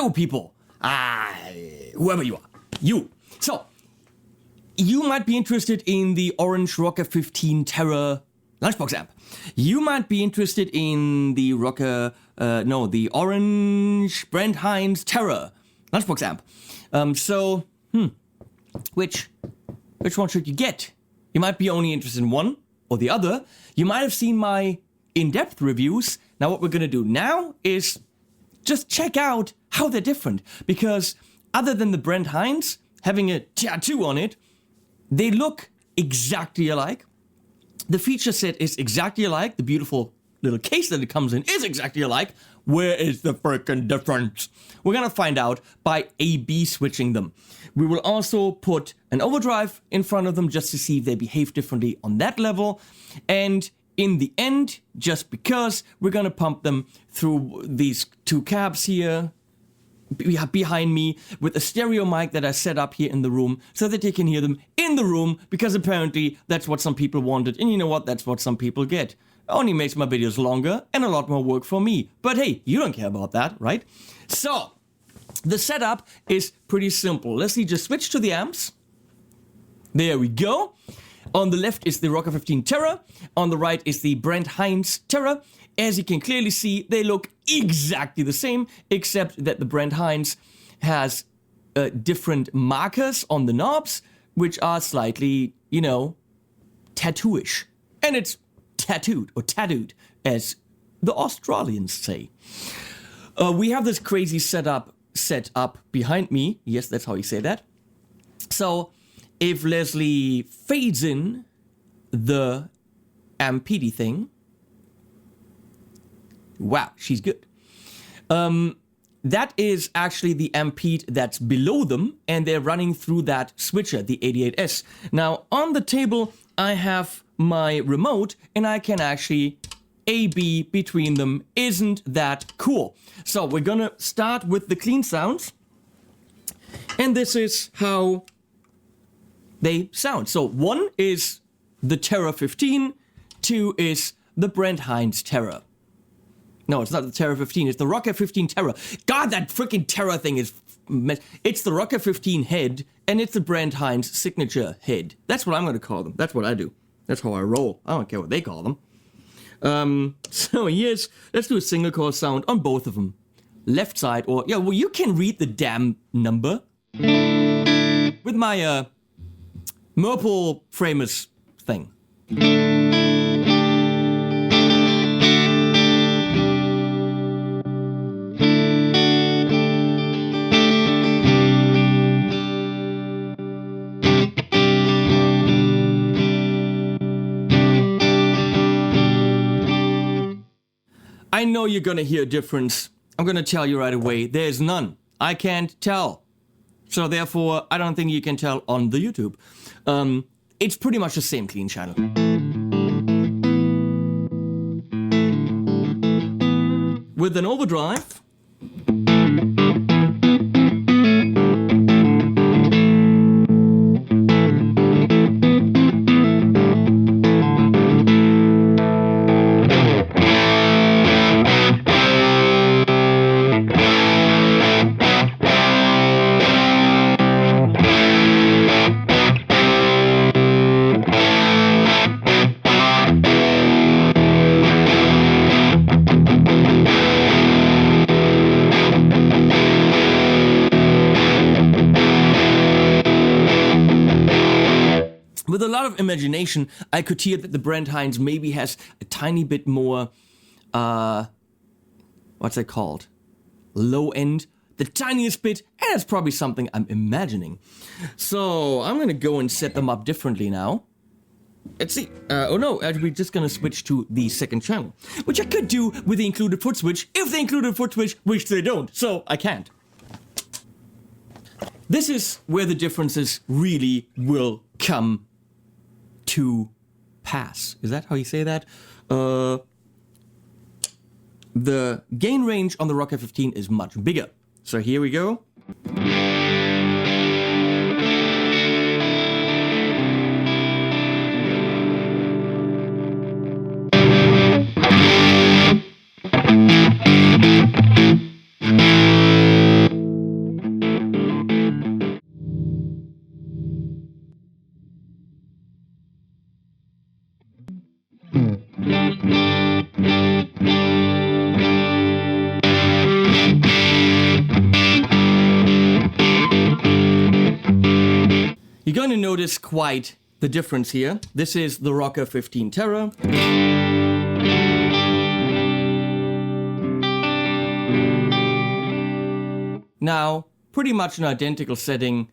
Hello, people. Whoever you are. You. So, you might be interested in the orange Rocker 15 Terra lunchbox amp. You might be interested in the the orange Brent Hinds Terra lunchbox amp. Which one should you get? You might be only interested in one or the other. You might have seen my in-depth reviews. Now what we're gonna do now is just check out how they're different. Because other than the Brent Hinds having a tattoo on it, they look exactly alike. The feature set is exactly alike. The beautiful little case that it comes in is exactly alike. Where is the freaking difference? We're gonna find out by A/B switching them. We will also put an overdrive in front of them just to see if they behave differently on that level. And in the end, just because, we're gonna pump them through these two cabs here behind me with a stereo mic that I set up here in the room so that they can hear them in the room, because apparently that's what some people wanted, and you know what, that's what some people get. It only makes my videos longer and a lot more work for me. But hey, you don't care about that, right? So, the setup is pretty simple. Let's see, just switch to the amps. There we go. On the left is the Rocker 15 Terra. On the right is the Brent Hinds Terra. As you can clearly see, they look exactly the same, except that the Brent Hinds has different markers on the knobs, which are slightly, tattooish. And it's tattooed, as the Australians say. We have this crazy setup set up behind me. Yes, that's how you say that. So, if Leslie fades in the AMPETE thing, wow, she's good. That is actually the AMPETE that's below them, and they're running through that switcher, the 88S. Now, on the table, I have my remote, and I can actually A/B between them. Isn't that cool? So, we're gonna start with the clean sounds, and this is how they sound. So, 1 is the Terra 15, 2 is the Brent Hinds Terra. No, it's not the Terra 15, it's the Rocker 15 Terra. God, that freaking Terra thing is... It's the Rocker 15 head, and it's the Brent Hinds signature head. That's what I'm going to call them. That's what I do. That's how I roll. I don't care what they call them. So yes, let's do a single coil sound on both of them. Left side, or... Yeah, well, you can read the damn number. With my, Merple Framers thing. I know you're gonna hear a difference. I'm gonna tell you right away, there's none. I can't tell. So therefore, I don't think you can tell on the YouTube. It's pretty much the same clean channel. With an overdrive, with a lot of imagination, I could hear that the Brent Hinds maybe has a tiny bit more, what's it called? Low end, the tiniest bit, and it's probably something I'm imagining. So I'm gonna go and set them up differently now. Let's see. We're just gonna switch to the second channel, which I could do with the included foot switch if they included foot switch, which they don't, so I can't. This is where the differences really will come to pass. Is that how you say that? The gain range on the Rocker 15 is much bigger. So here we go. notice quite the difference here. This is the Rocker 15 Terra. Now, pretty much an identical setting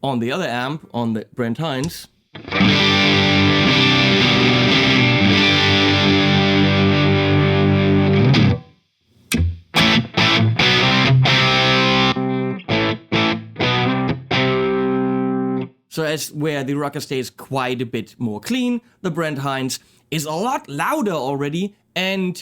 on the other amp, on the Brent Hinds. So as where the Rocker stays quite a bit more clean, the Brent Hinds is a lot louder already and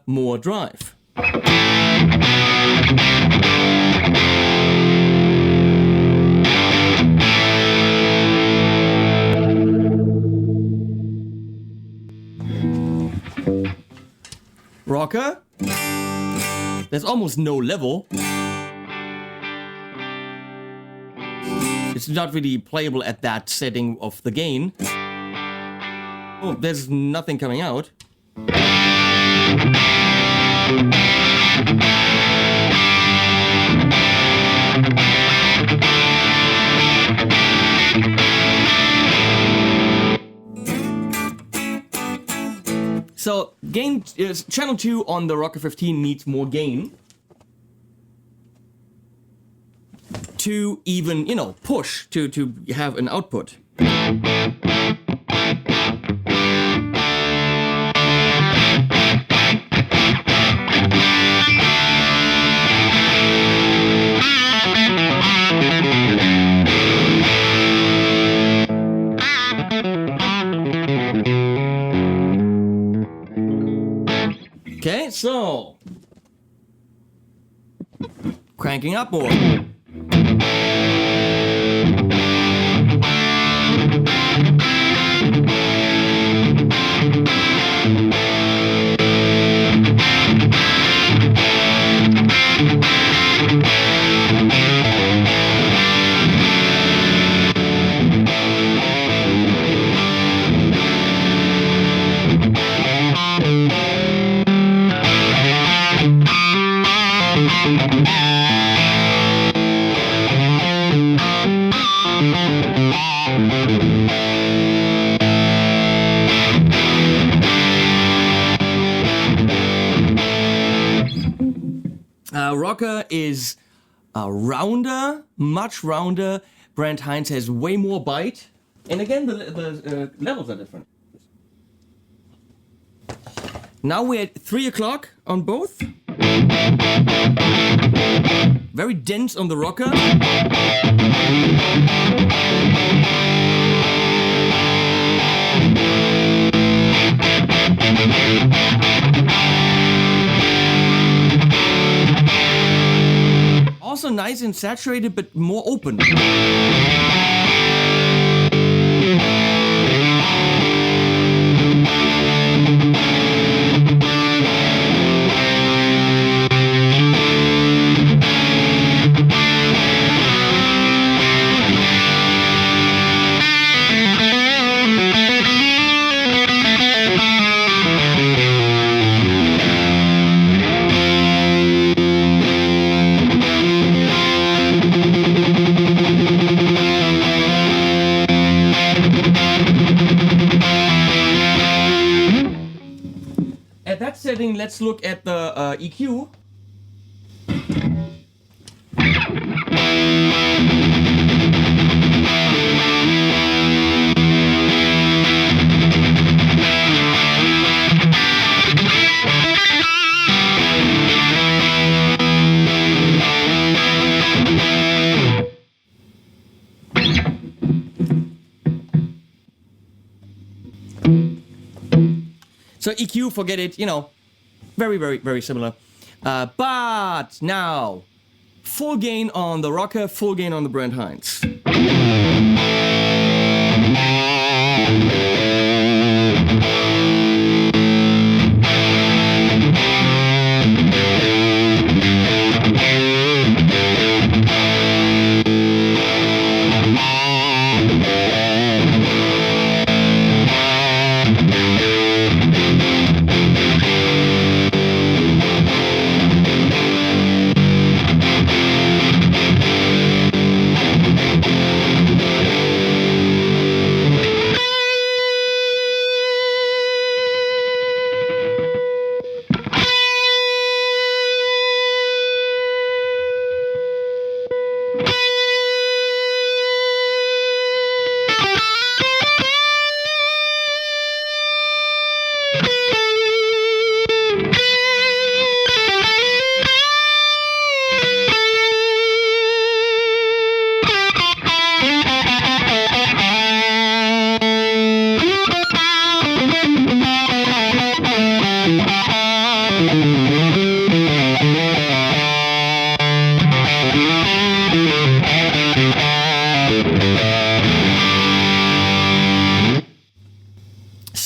more drive. Rocker, there's almost no level. It's not really playable at that setting of the gain. Oh, there's nothing coming out. So, gain channel 2 on the Rocker 15 needs more gain to even, you know, push to have an output. Okay, so cranking up more. Rocker is rounder, much rounder. Brent Hinds has way more bite. And again, the levels are different. Now we're at 3 o'clock on both. Very dense on the Rocker. Also nice and saturated, but more open. At that setting, let's look at the EQ. So EQ, forget it, you know, very, very, very similar. But now, full gain on the Rocker, full gain on the Brent Hinds.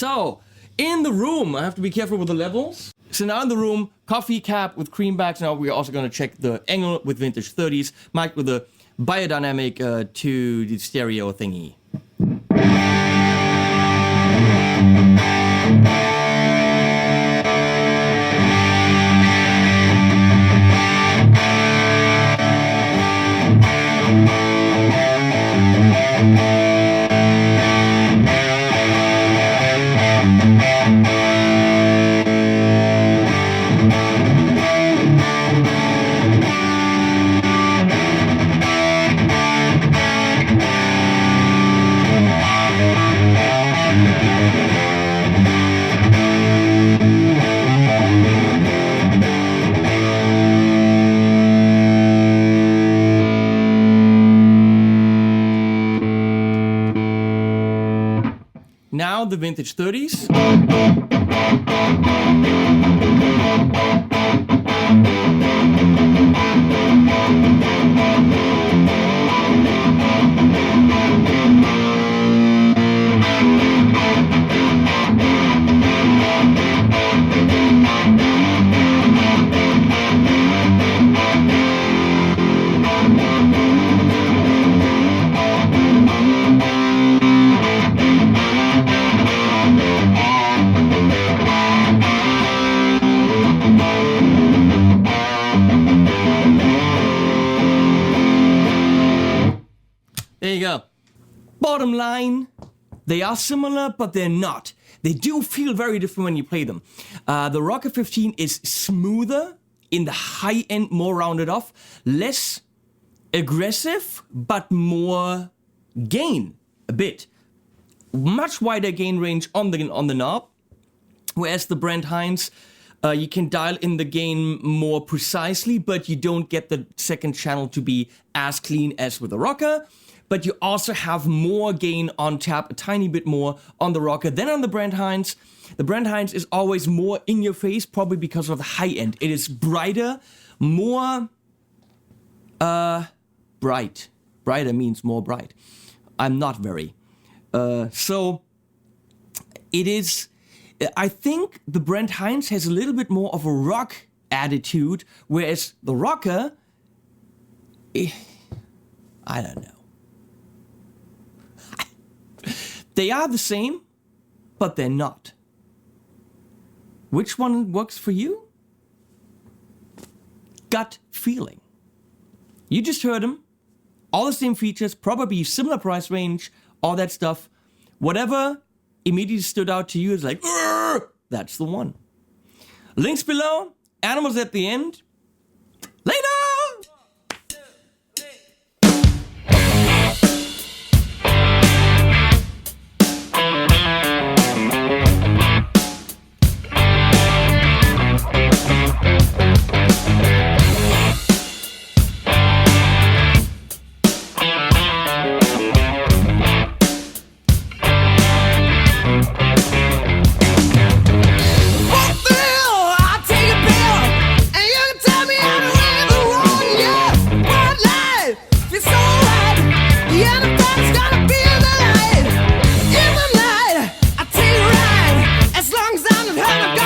So, in the room, I have to be careful with the levels. So now in the room, coffee cap with cream backs. Now we're also going to check the angle with vintage 30s, mic with a biodynamic to the stereo thingy. Now the vintage 30s. There you go. Bottom line, they are similar, but they're not. They do feel very different when you play them. The Rocker 15 is smoother in the high end, more rounded off, less aggressive, but more gain a bit. Much wider gain range on the knob, whereas the Brent Hinds, you can dial in the gain more precisely, but you don't get the second channel to be as clean as with the Rocker. But you also have more gain on tap, a tiny bit more on the Rocker than on the Brent Hinds. The Brent Hinds is always more in your face, probably because of the high end. It is brighter, more bright. Brighter means more bright. I'm not very. So it is, I think the Brent Hinds has a little bit more of a rock attitude, whereas the Rocker, I don't know. They are the same, but they're not. Which one works for you? Gut feeling. You just heard them. All the same features, probably similar price range, all that stuff. Whatever immediately stood out to you is like, that's the one. Links below, animals at the end. Later! Gonna be the light. I take a ride as long as I'm not hurt.